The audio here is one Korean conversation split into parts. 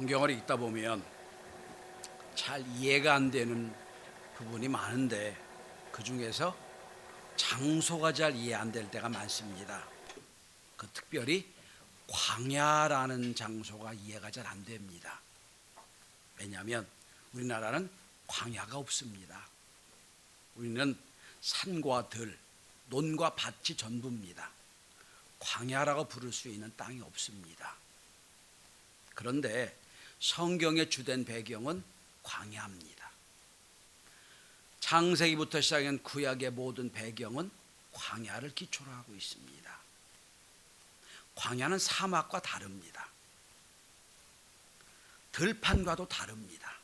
성경을 읽다 보면 잘 이해가 안 되는 부분이 많은데 그 중에서 장소가 잘 이해 안 될 때가 많습니다. 특별히 광야라는 장소가 이해가 잘 안 됩니다. 왜냐하면 우리나라는 광야가 없습니다. 우리는 산과 들, 논과 밭이 전부입니다. 광야라고 부를 수 있는 땅이 없습니다. 그런데 성경의 주된 배경은 광야입니다. 창세기부터 시작한 구약의 모든 배경은 광야를 기초로 하고 있습니다. 광야는 사막과 다릅니다. 들판과도 다릅니다.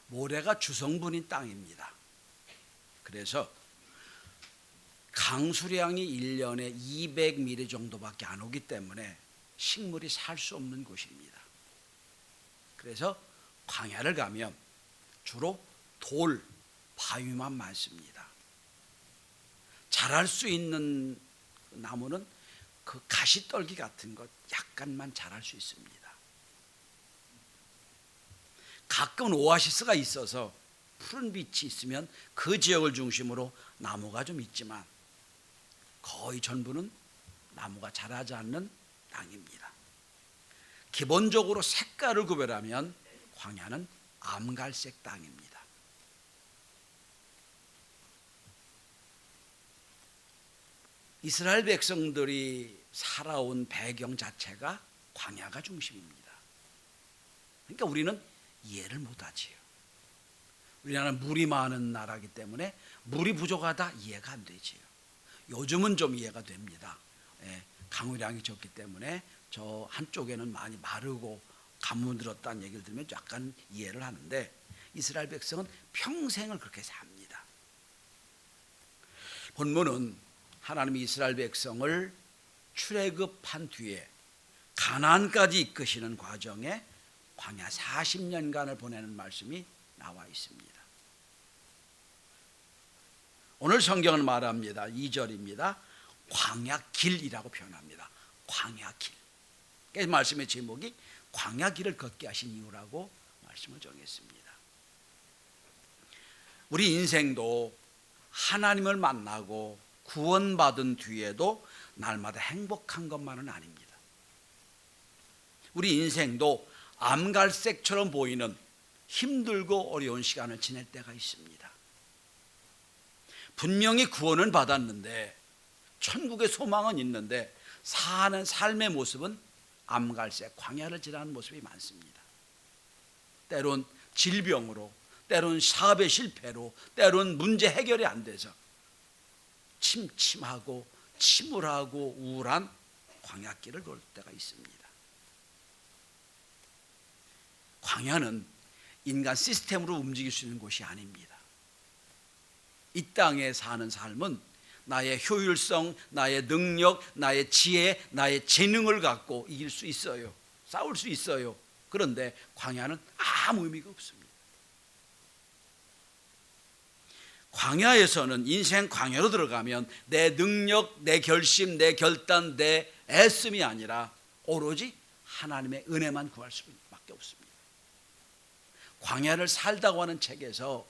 모래가 주성분인 땅입니다. 그래서 강수량이 1년에 200mm 정도밖에 안 오기 때문에 식물이 살 수 없는 곳입니다. 그래서 광야를 가면 주로 돌, 바위만 많습니다. 자랄 수 있는 나무는 그 가시떨기 같은 것 약간만 자랄 수 있습니다. 가끔 오아시스가 있어서 푸른 빛이 있으면 그 지역을 중심으로 나무가 좀 있지만 거의 전부는 나무가 자라지 않는 땅입니다. 기본적으로 색깔을 구별하면 광야는 암갈색 땅입니다. 이스라엘 백성들이 살아온 배경 자체가 광야가 중심입니다. 그러니까 우리는 이해를 못하지요. 우리나라는 물이 많은 나라이기 때문에 물이 부족하다 이해가 안 되지요. 요즘은 좀 이해가 됩니다. 강우량이 적기 때문에 저 한쪽에는 많이 마르고 가뭄 들었다는 얘기를 들으면 약간 이해를 하는데 이스라엘 백성은 평생을 그렇게 삽니다. 본문은 하나님이 이스라엘 백성을 출애굽한 뒤에 가나안까지 이끄시는 과정에 광야 40년간을 보내는 말씀이 나와 있습니다. 오늘 성경은 말합니다. 2절입니다. 광야길이라고 표현합니다. 광야길. 그래서 말씀의 제목이 광야길을 걷게 하신 이유라고 말씀을 정했습니다. 우리 인생도 하나님을 만나고 구원받은 뒤에도 날마다 행복한 것만은 아닙니다. 우리 인생도 암갈색처럼 보이는 힘들고 어려운 시간을 지낼 때가 있습니다. 분명히 구원은 받았는데 천국의 소망은 있는데 사는 삶의 모습은 암갈색 광야를 지나는 모습이 많습니다. 때론 질병으로, 때론 사업의 실패로, 때론 문제 해결이 안 돼서 침침하고 침울하고 우울한 광야길을 걸 때가 있습니다. 광야는 인간 시스템으로 움직일 수 있는 곳이 아닙니다. 이 땅에 사는 삶은 나의 효율성, 나의 능력, 나의 지혜, 나의 재능을 갖고 이길 수 있어요. 싸울 수 있어요. 그런데 광야는 아무 의미가 없습니다. 광야에서는 인생 광야로 들어가면 내 능력, 내 결심, 내 결단, 내 애씀이 아니라 오로지 하나님의 은혜만 구할 수밖에 없습니다. 광야를 살다고 하는 책에서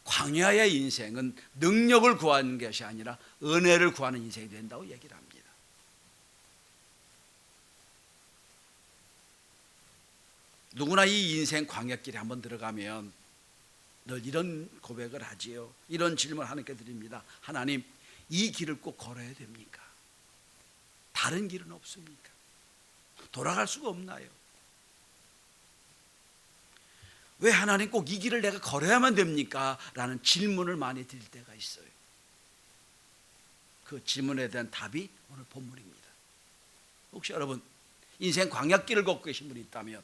광야의 인생은 능력을 구하는 것이 아니라 은혜를 구하는 인생이 된다고 얘기를 합니다. 누구나 이 인생 광야길에 한번 들어가면 늘 이런 고백을 하지요. 이런 질문을 하나님께 드립니다. 하나님, 이 길을 꼭 걸어야 됩니까? 다른 길은 없습니까? 돌아갈 수가 없나요? 왜 하나님 꼭 이 길을 내가 걸어야만 됩니까? 라는 질문을 많이 드릴 때가 있어요. 그 질문에 대한 답이 오늘 본문입니다. 혹시 여러분 인생 광야길을 걷고 계신 분이 있다면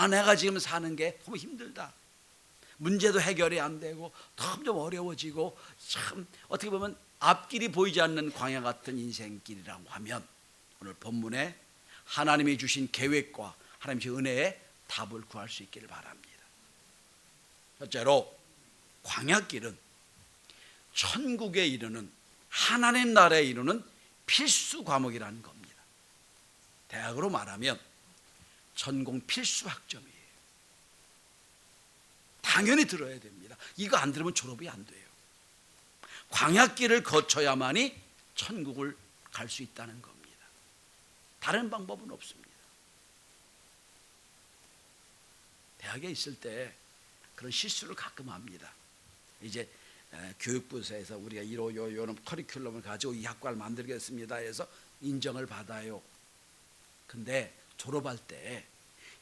내가 지금 사는 게 너무 힘들다. 문제도 해결이 안 되고 점점 어려워지고 참 어떻게 보면 앞길이 보이지 않는 광야 같은 인생길이라고 하면 오늘 본문에 하나님이 주신 계획과 하나님의 은혜에 답을 구할 수 있기를 바랍니다. 첫째로 광야길은 천국에 이르는 하나님 나라에 이르는 필수 과목이라는 겁니다. 대학으로 말하면 전공 필수 학점이에요. 당연히 들어야 됩니다. 이거 안 들으면 졸업이 안 돼요. 광야길을 거쳐야만이 천국을 갈 수 있다는 겁니다. 다른 방법은 없습니다. 대학에 있을 때 그런 실수를 가끔 합니다. 이제 교육부에서 우리가 요런 커리큘럼을 가지고 이 학과를 만들겠습니다 해서 인정을 받아요. 근데 졸업할 때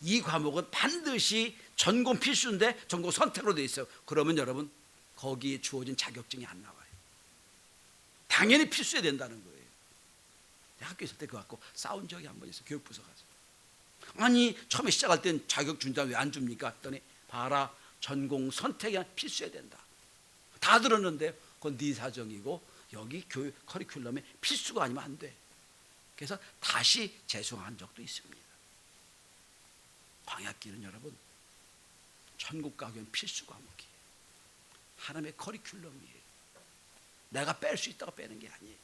이 과목은 반드시 전공 필수인데 전공 선택으로 돼 있어요. 그러면 여러분 거기에 주어진 자격증이 안 나와요. 당연히 필수해야 된다는 거예요. 학교 있을 때 그거 갖고 싸운 적이 한 번 있어요. 교육부서 가서. 아니 처음에 시작할 땐 자격 준다 왜 안 줍니까? 했더니 봐라, 전공 선택이 필수해야 된다. 다 들었는데 그건 네 사정이고 여기 교육 커리큘럼에 필수가 아니면 안 돼. 그래서 다시 재수한 적도 있습니다. 광야길은 여러분 천국 가기엔 필수 과목이에요. 하나님의 커리큘럼이에요. 내가 뺄 수 있다고 빼는 게 아니에요.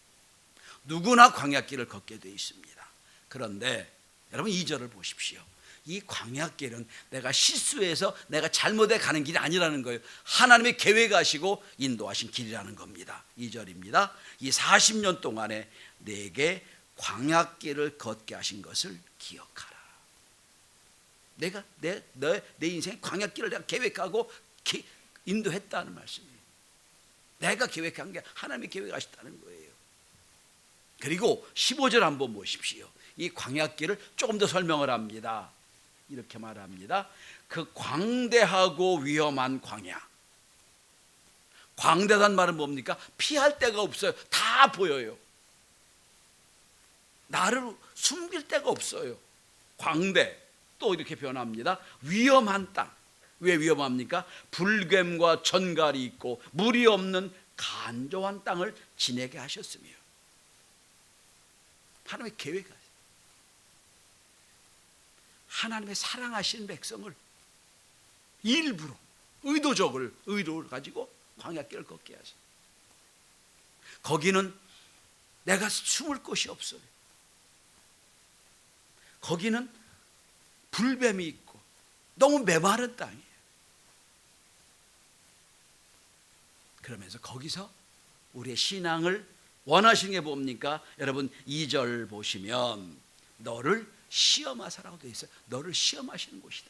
누구나 광야길을 걷게 되어 있습니다. 그런데 여러분 2절을 보십시오. 이 광야길은 내가 실수해서 내가 잘못해 가는 길이 아니라는 거예요. 하나님의 계획하시고 인도하신 길이라는 겁니다. 2절입니다. 이 40년 동안에 내게 광야길을 걷게 하신 것을 기억하라. 내가 내 인생 광야길을 내가 계획하고 인도했다는 말씀이에요. 내가 계획한 게 하나님이 계획하셨다는 거예요. 그리고 15절 한번 보십시오. 이 광야길을 조금 더 설명을 합니다. 이렇게 말합니다. 그 광대하고 위험한 광야. 광대단 말은 뭡니까? 피할 데가 없어요. 다 보여요. 나를 숨길 데가 없어요. 광대. 또 이렇게 표현합니다. 위험한 땅. 왜 위험합니까? 불뱀과 전갈이 있고 물이 없는 간조한 땅을 지내게 하셨으며 하나님의 계획하셨어요. 하나님의 사랑하시는 백성을 일부러 의도를 가지고 광야길을 걷게 하셔요. 거기는 내가 숨을 곳이 없어요. 거기는 불뱀이 있고 너무 메마른 땅이에요. 그러면서 거기서 우리의 신앙을 원하시는 게 뭡니까? 여러분 2절 보시면 너를 시험하사라고 되어 있어요. 너를 시험하시는 곳이다.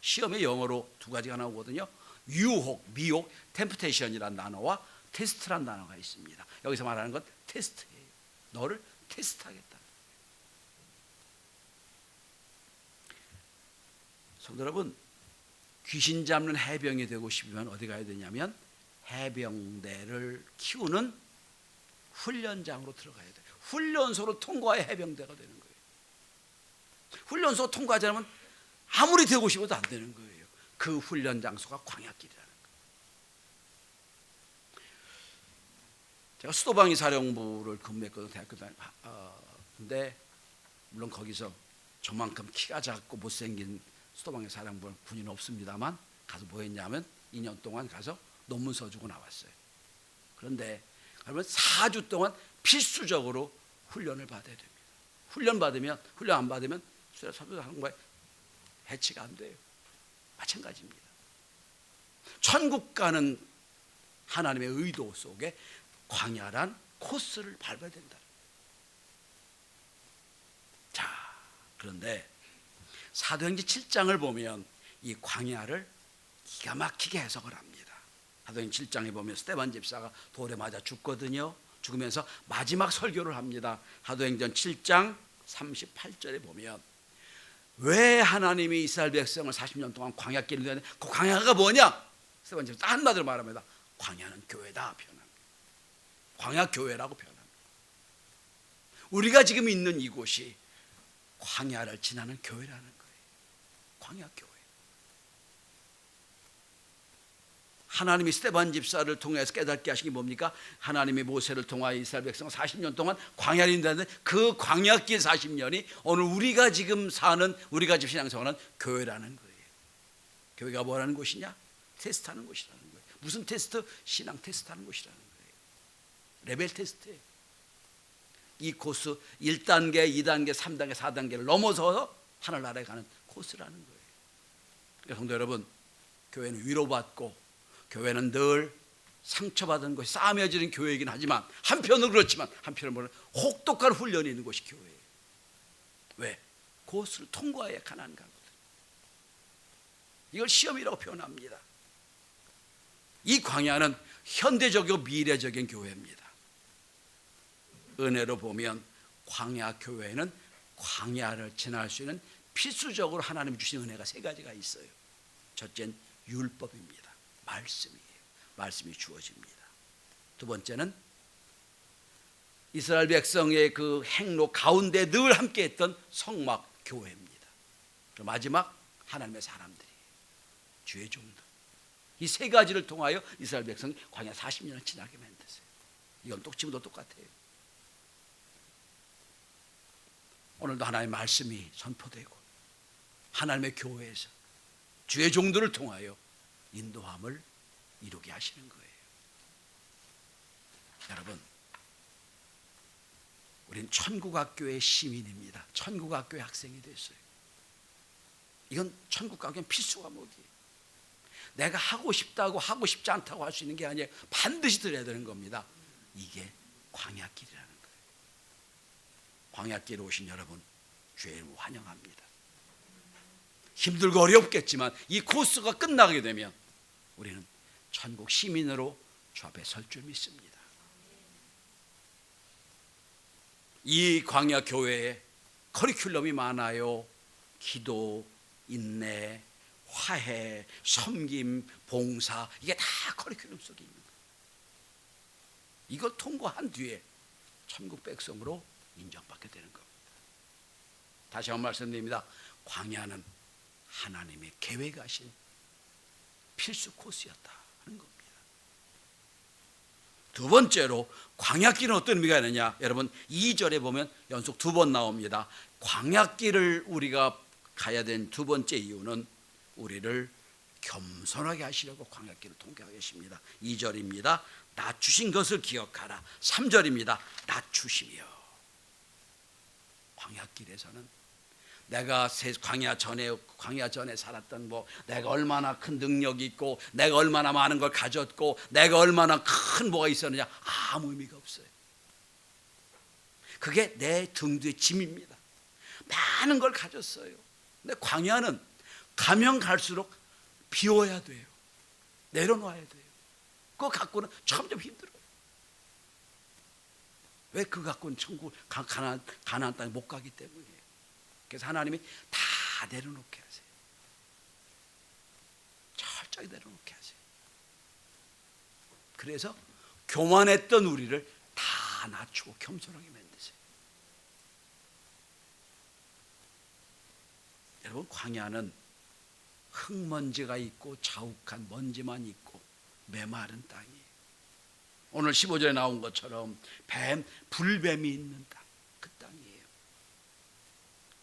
시험의 영어로 두 가지가 나오거든요. 유혹, 미혹, 템프테이션이라는 단어와 테스트라는 단어가 있습니다. 여기서 말하는 건 테스트예요. 너를 테스트하겠다. 성도 여러분, 귀신 잡는 해병이 되고 싶으면 어디 가야 되냐면 해병대를 키우는 훈련장으로 들어가야 돼요. 훈련소로 통과해야 해병대가 되는 거예요. 훈련소 통과하지 않으면 아무리 되고 싶어도 안 되는 거예요. 그 훈련 장소가 광야길이라는 거예요. 제가 수도방위 사령부를 근무했거든요. 대학교 다닐 근데 물론 거기서 저만큼 키가 작고 못생긴 수도방위 사령부 군인은 없습니다만 가서 뭐 했냐면 2년 동안 가서 논문 써주고 나왔어요. 그런데 그러면 4주 동안 필수적으로 훈련을 받아야 됩니다. 훈련 안 받으면 수련 사도하는 거에 해치가 안 돼요. 마찬가지입니다. 천국 가는 하나님의 의도 속에 광야란 코스를 밟아야 된다. 자, 그런데 사도행전 7장을 보면 이 광야를 기가 막히게 해석을 합니다. 사도행전 7장에 보면 스데반 집사가 돌에 맞아 죽거든요. 죽으면서 마지막 설교를 합니다. 사도행전 7장 38절에 보면 왜 하나님이 이스라엘 백성을 40년 동안 광야길을 내는 그 광야가 뭐냐? 스데반 집사 한마디로 말합니다. 광야는 교회다 표현합니다. 광야 교회라고 표현합니다. 우리가 지금 있는 이곳이 광야를 지나는 교회라는 거예요. 광야 교회. 하나님이 스데반 집사를 통해서 깨닫게 하신 게 뭡니까? 하나님이 모세를 통하여 이스라엘 백성 40년 동안 광야를 인도하는데 그 광야길 40년이 오늘 우리가 지금 사는 우리가 지금 신앙생활은 교회라는 거예요. 교회가 뭐라는 곳이냐? 테스트하는 곳이라는 거예요. 무슨 테스트? 신앙 테스트하는 곳이라는 거예요. 레벨 테스트예요. 이 코스 1단계, 2단계, 3단계, 4단계를 넘어서 하늘나라에 가는 코스라는 거예요. 그러니까 성도 여러분, 교회는 위로받고 교회는 늘 상처받은 것이 싸매어지는 교회이긴 하지만 한편으로 그렇지만 한편으로는 혹독한 훈련이 있는 것이 교회예요. 왜? 코스를 통과해야 가난한 거거든요. 이걸 시험이라고 표현합니다. 이 광야는 현대적이고 미래적인 교회입니다. 은혜로 보면 광야 교회는 광야를 지날 수 있는 필수적으로 하나님이 주신 은혜가 세 가지가 있어요. 첫째는 율법입니다. 말씀이에요. 말씀이 주어집니다. 두 번째는 이스라엘 백성의 그 행로 가운데 늘 함께했던 성막 교회입니다. 그리고 마지막 하나님의 사람들이에요. 주의 종들. 이 세 가지를 통하여 이스라엘 백성이 광야 40년을 지나게 만들었어요. 이건 지금도 똑같아요. 오늘도 하나님의 말씀이 선포되고 하나님의 교회에서 주의 종들을 통하여 인도함을 이루게 하시는 거예요. 여러분, 우린 천국학교의 시민입니다. 천국학교의 학생이 됐어요. 이건 천국학교는 필수 과목이에요. 내가 하고 싶다고 하고 싶지 않다고 할 수 있는 게 아니에요. 반드시 들어야 되는 겁니다. 이게 광야길이라는 거예요. 광야길에 오신 여러분, 주의 이름으로 환영합니다. 힘들고 어렵겠지만 이 코스가 끝나게 되면 우리는 천국 시민으로 주 앞에 설 줄 믿습니다. 이 광야 교회에 커리큘럼이 많아요. 기도, 인내, 화해, 섬김, 봉사, 이게 다 커리큘럼 속에 있는 거예요. 이걸 통과한 뒤에 천국 백성으로 인정받게 되는 겁니다. 다시 한번 말씀드립니다. 광야는 하나님의 계획하신 필수 코스였다 하는 겁니다. 두 번째로 광야길은 어떤 의미가 있느냐? 여러분 2절에 보면 연속 2번 나옵니다. 광야길을 우리가 가야 된 두 번째 이유는 우리를 겸손하게 하시려고 광야길을 통과하게 하십니다. 2절입니다. 낮추신 것을 기억하라. 3절입니다. 낮추시며. 광야길에서는 내가 광야 전에 살았던 내가 얼마나 큰 능력이 있고 내가 얼마나 많은 걸 가졌고 내가 얼마나 큰 뭐가 있었느냐 아무 의미가 없어요. 그게 내 등 뒤의 짐입니다. 많은 걸 가졌어요. 근데 광야는 가면 갈수록 비워야 돼요. 내려놓아야 돼요. 그거 갖고는 점점 힘들어요. 왜 그거 갖고는 천국 가나안 땅에 못 가기 때문이에요. 그래서 하나님이 다 내려놓게 하세요. 철저히 내려놓게 하세요. 그래서 교만했던 우리를 다 낮추고 겸손하게 만드세요. 여러분 광야는 흙먼지가 있고 자욱한 먼지만 있고 메마른 땅이에요. 오늘 15절에 나온 것처럼 불뱀이 있는 땅, 그 땅이에요.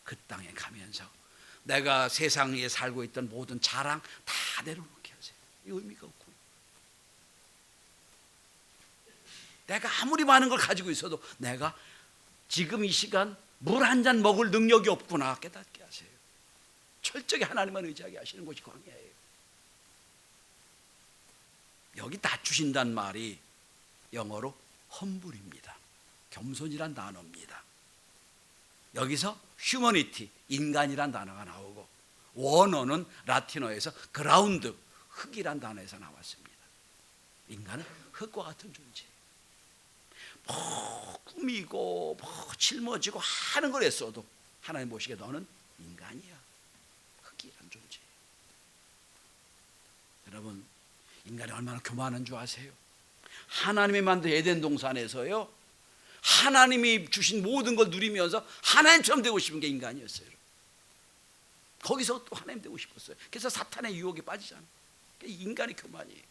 그 땅에 가면서 내가 세상에 살고 있던 모든 자랑 다 내려놓게 하세요. 이 의미가 없고 내가 아무리 많은 걸 가지고 있어도 내가 지금 이 시간 물 한 잔 먹을 능력이 없구나 깨닫게 하세요. 철저히 하나님만 의지하게 하시는 것이 광야예요. 여기 낮추신다는 말이 영어로 humble입니다. 겸손이란 단어입니다. 여기서 humanity, 인간이란 단어가 나오고 원어는 라틴어에서 ground, 흙이란 단어에서 나왔습니다. 인간은 흙과 같은 존재예요. 꾸미고 짊어지고 하는 걸 했어도 하나님 보시기에 너는 인간이야. 흙이란 존재예요. 여러분 인간이 얼마나 교만한 줄 아세요? 하나님이 만든 에덴 동산에서요 하나님이 주신 모든 걸 누리면서 하나님처럼 되고 싶은 게 인간이었어요. 거기서 또 하나님 되고 싶었어요. 그래서 사탄의 유혹에 빠지잖아요. 인간의 교만이에요.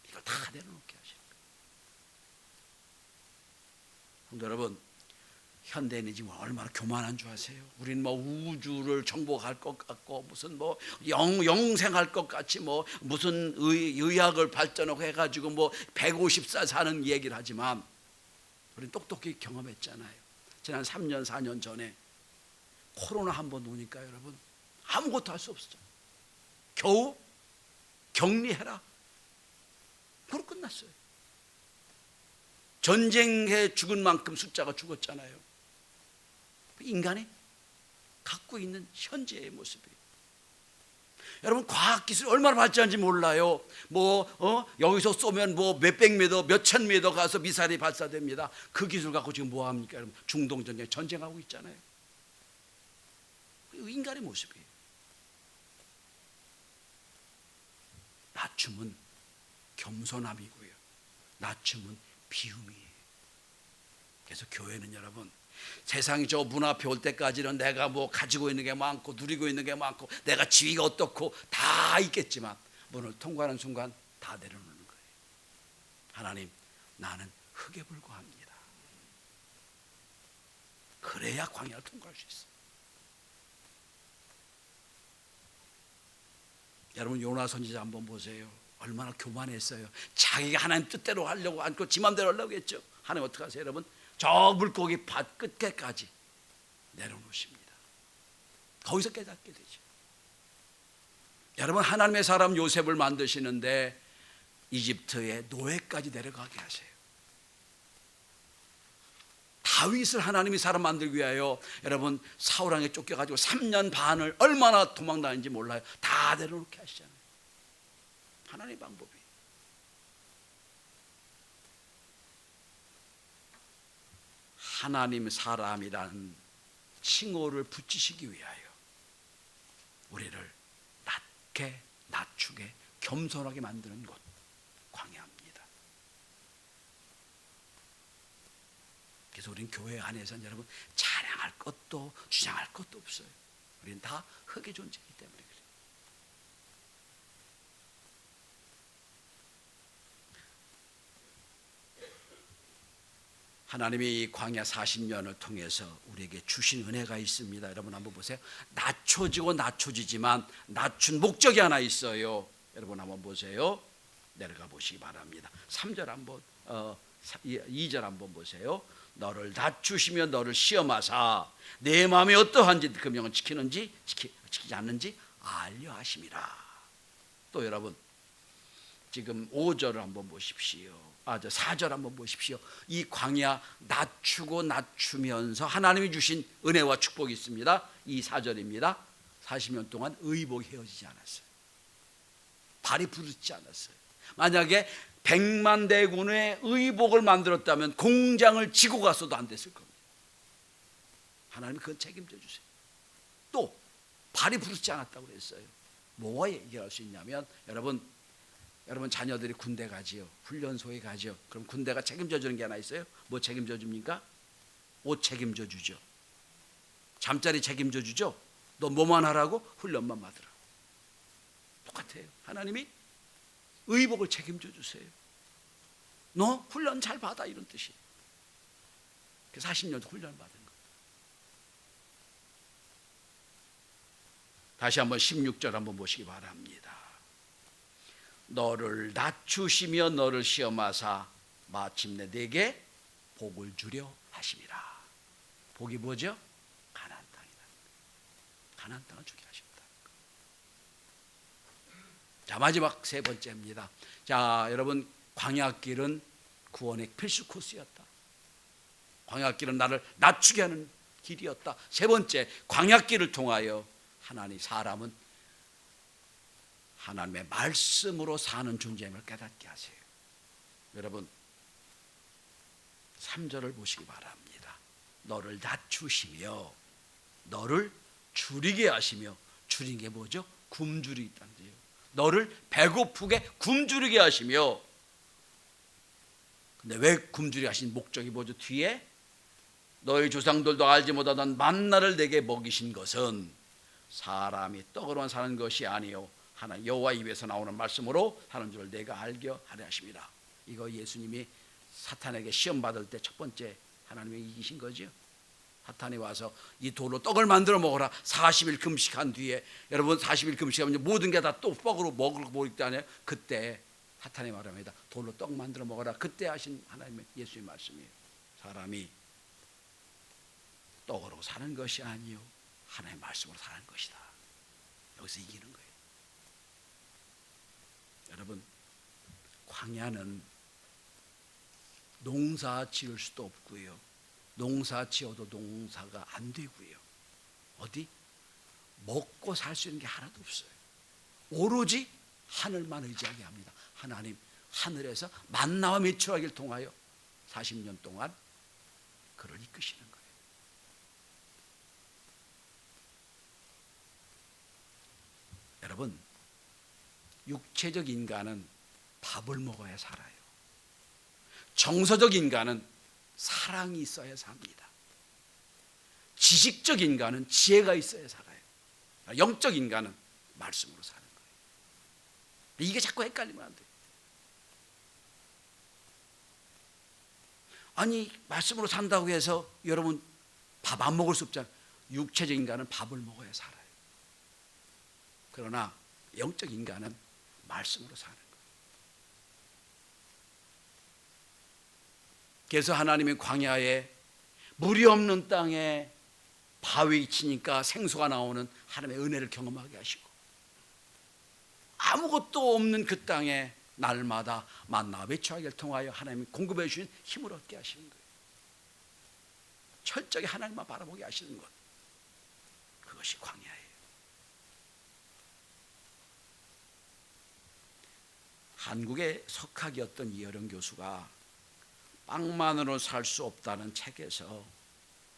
이걸 다 내려놓게 하시는 거예요. 성도 여러분, 현대인이 지금 얼마나 교만한 줄 아세요? 우리는 우주를 정복할 것 같고 무슨 영생할 것 같이 무슨 의학을 발전하고 해가지고 150살 사는 얘기를 하지만 우리는 똑똑히 경험했잖아요. 지난 3년 4년 전에 코로나 한번 오니까 여러분 아무것도 할 수 없었죠. 겨우 격리해라, 그로 끝났어요. 전쟁에 죽은 만큼 숫자가 죽었잖아요. 인간이 갖고 있는 현재의 모습이에요. 여러분 과학기술이 얼마나 발전한지 몰라요. 여기서 쏘면 몇백 미터 몇천 미터 가서 미사일이 발사됩니다. 그 기술 갖고 지금 뭐합니까? 여러분 중동전쟁 전쟁하고 있잖아요. 인간의 모습이에요. 낮춤은 겸손함이고요, 낮춤은 비움이에요. 그래서 교회는 여러분 세상이 저 문 앞에 올 때까지는 내가 가지고 있는 게 많고 누리고 있는 게 많고 내가 지위가 어떻고 다 있겠지만 문을 통과하는 순간 다 내려놓는 거예요. 하나님, 나는 흙에 불과합니다. 그래야 광야를 통과할 수 있어요. 여러분 요나 선지자 한번 보세요. 얼마나 교만했어요. 자기가 하나님 뜻대로 하려고 않고 지 맘대로 하려고 했죠. 하나님 어떻게 하세요 여러분? 저 물고기 밭 끝에까지 내려놓으십니다. 거기서 깨닫게 되죠. 여러분 하나님의 사람 요셉을 만드시는데 이집트의 노예까지 내려가게 하세요. 다윗을 하나님이 사람 만들기 위하여 여러분 사울왕에 쫓겨가지고 3년 반을 얼마나 도망다녔는지 몰라요. 다 내려놓게 하시잖아요. 하나님의 방법이에요. 하나님 사람이라는 칭호를 붙이시기 위하여 우리를 낮게 낮추게 겸손하게 만드는 곳 광야입니다. 그래서 우리는 교회 안에서는 여러분 자랑할 것도 주장할 것도 없어요. 우리는 다 흙의 존재이기 때문에 그래요. 하나님이 이 광야 40년을 통해서 우리에게 주신 은혜가 있습니다. 여러분 한번 보세요. 낮춰지고 낮춰지지만 낮춘 목적이 하나 있어요. 여러분 한번 보세요. 내려가 보시기 바랍니다. 3절 한번 2절 한번 보세요. 너를 낮추시며 너를 시험하사 내 마음이 어떠한지 그 명을 지키는지 지키지 않는지 알려 하심이라. 또 여러분 지금 5절을 한번 보십시오. 4절 한번 보십시오. 이 광야 낮추고 낮추면서 하나님이 주신 은혜와 축복이 있습니다. 이 4절입니다. 40년 동안 의복이 헤어지지 않았어요. 발이 부르지 않았어요. 만약에 100만 대군의 의복을 만들었다면 공장을 지고 가서도 안 됐을 겁니다. 하나님이 그건 책임져 주세요. 또 발이 부르지 않았다고 그랬어요. 뭐가 얘기할 수 있냐면 여러분 자녀들이 군대 가지요. 훈련소에 가지요. 그럼 군대가 책임져 주는 게 하나 있어요. 뭐 책임져 줍니까? 옷 책임져 주죠. 잠자리 책임져 주죠. 너 뭐만 하라고? 훈련만 받으라. 똑같아요. 하나님이 의복을 책임져 주세요. 너 훈련 잘 받아, 이런 뜻이에요. 그래서 40년 훈련 받은 거예요. 다시 한번 16절 한번 보시기 바랍니다. 너를 낮추시며 너를 시험하사 마침내 내게 복을 주려 하심이라. 복이 뭐죠? 가나안 땅이다. 가나안 땅을 주게 하셨다. 자, 마지막 세 번째입니다. 자, 여러분 광야길은 구원의 필수 코스였다. 광야길은 나를 낮추게 하는 길이었다. 세 번째, 광야길을 통하여 사람은 하나님의 말씀으로 사는 존재임을 깨닫게 하세요. 여러분 3절을 보시기 바랍니다. 너를 낮추시며 너를 줄이게 하시며, 줄인 게 뭐죠? 굶주리 있다는 데요. 너를 배고프게 굶주리게 하시며. 근데 왜 굶주리게 하신 목적이 뭐죠? 뒤에 너희 조상들도 알지 못하던 만나를 내게 먹이신 것은 사람이 떡으로만 사는 것이 아니요 하나 여호와 입에서 나오는 말씀으로 사는 줄 내가 알게 하려 하십니다. 이거 예수님이 사탄에게 시험 받을 때 첫 번째 하나님이 이기신 거죠. 사탄이 와서 이 돌로 떡을 만들어 먹어라. 40일 금식한 뒤에, 여러분 40일 금식하면 모든 게 다 또 떡으로 먹을 때 아니에요. 그때 사탄이 말합니다. 돌로 떡 만들어 먹어라. 그때 하신 하나님의 예수의 말씀이에요. 사람이 떡으로 사는 것이 아니요 하나님의 말씀으로 사는 것이다. 여기서 이기는 거예요. 여러분, 광야는 농사 지을 수도 없고요, 농사 지어도 농사가 안 되고요, 어디 먹고 살 수 있는 게 하나도 없어요. 오로지 하늘만 의지하게 합니다. 하나님 하늘에서 만나와 메추라기를 통하여 40년 동안 그를 이끄시는 거예요. 여러분, 육체적 인간은 밥을 먹어야 살아요. 정서적 인간은 사랑이 있어야 삽니다. 지식적 인간은 지혜가 있어야 살아요. 영적 인간은 말씀으로 사는 거예요. 이게 자꾸 헷갈리면 안 돼요. 아니, 말씀으로 산다고 해서 여러분 밥 안 먹을 수 없잖아요. 육체적 인간은 밥을 먹어야 살아요. 그러나 영적 인간은 말씀으로 사는 거예요. 그래서 하나님의 광야에 물이 없는 땅에 바위 치니까 생수가 나오는 하나님의 은혜를 경험하게 하시고, 아무것도 없는 그 땅에 날마다 만나와 메추라기를 통하여 하나님이 공급해 주신 힘을 얻게 하시는 거예요. 철저히 하나님만 바라보게 하시는 것, 그것이 광야예요. 한국의 석학이었던 이어령 교수가 빵만으로 살 수 없다는 책에서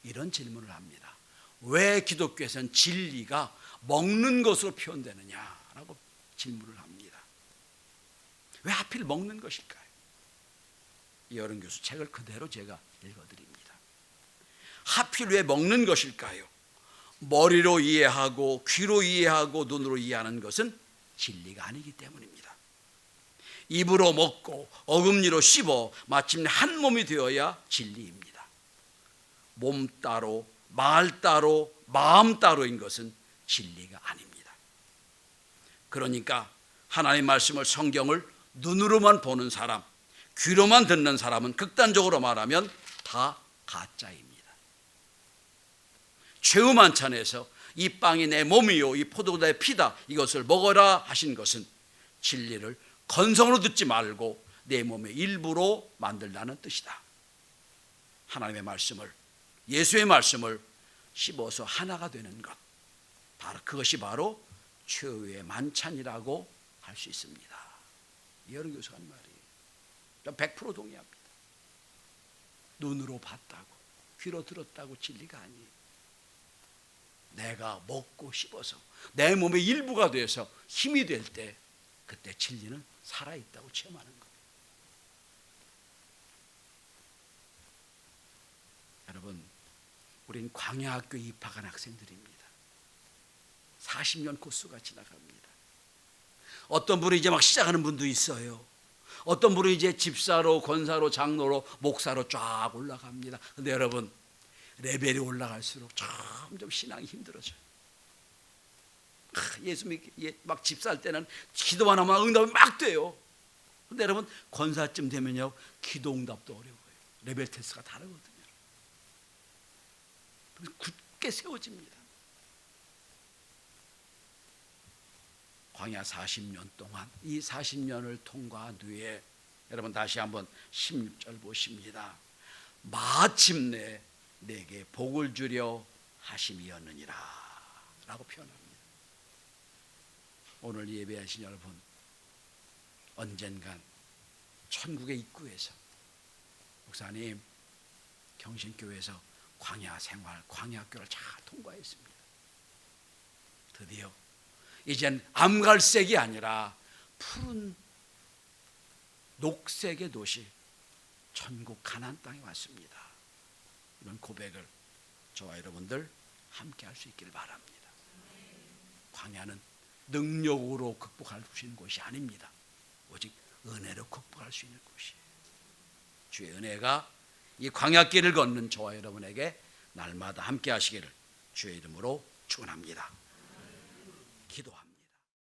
이런 질문을 합니다. 왜 기독교에서는 진리가 먹는 것으로 표현되느냐라고 질문을 합니다. 왜 하필 먹는 것일까요? 이어령 교수 책을 그대로 제가 읽어드립니다. 하필 왜 먹는 것일까요? 머리로 이해하고 귀로 이해하고 눈으로 이해하는 것은 진리가 아니기 때문입니다. 입으로 먹고 어금니로 씹어 마침내 한 몸이 되어야 진리입니다. 몸 따로 말 따로 마음 따로인 것은 진리가 아닙니다. 그러니까 하나님의 말씀을, 성경을 눈으로만 보는 사람, 귀로만 듣는 사람은 극단적으로 말하면 다 가짜입니다. 최후 만찬에서 이 빵이 내 몸이요 이 포도가 내 피다, 이것을 먹어라 하신 것은 진리를 건성으로 듣지 말고 내 몸의 일부로 만들라는 뜻이다. 하나님의 말씀을, 예수의 말씀을 씹어서 하나가 되는 것, 바로 그것이 바로 최후의 만찬이라고 할 수 있습니다. 이어령 교수가 한 말이에요. 100% 동의합니다. 눈으로 봤다고, 귀로 들었다고 진리가 아니에요. 내가 먹고 씹어서 내 몸의 일부가 돼서 힘이 될 때, 그때 진리는 살아있다고 체험하는 거예요. 여러분, 우린 광야학교에 입학한 학생들입니다. 40년 코스가 지나갑니다. 어떤 분은 이제 막 시작하는 분도 있어요. 어떤 분은 이제 집사로, 권사로, 장로로, 목사로 쫙 올라갑니다. 그런데 여러분, 레벨이 올라갈수록 점점 신앙이 힘들어져요. 예수 믿기 막 집사할 때는 기도만 하면 응답이 막 돼요. 그런데 여러분, 권사쯤 되면요, 기도 응답도 어려워요. 레벨 테스트가 다르거든요. 굳게 세워집니다. 광야 40년 동안, 이 40년을 통과한 뒤에 여러분 다시 한번 16절 보십니다. 마침내 내게 복을 주려 하심이었느니라 라고 표현합니다. 오늘 예배하신 여러분, 언젠간 천국의 입구에서 목사님, 경신교회에서 광야 생활, 광야학교를 잘 통과했습니다. 드디어 이젠 암갈색이 아니라 푸른 녹색의 도시, 천국 가나안 땅에 왔습니다. 이런 고백을 저와 여러분들 함께 할 수 있기를 바랍니다. 광야는 능력으로 극복할 수 있는 곳이 아닙니다. 오직 은혜로 극복할 수 있는 곳이에요. 주의 은혜가 이 광야길을 걷는 저와 여러분에게 날마다 함께 하시기를 주의 이름으로 축원합니다. 기도합니다.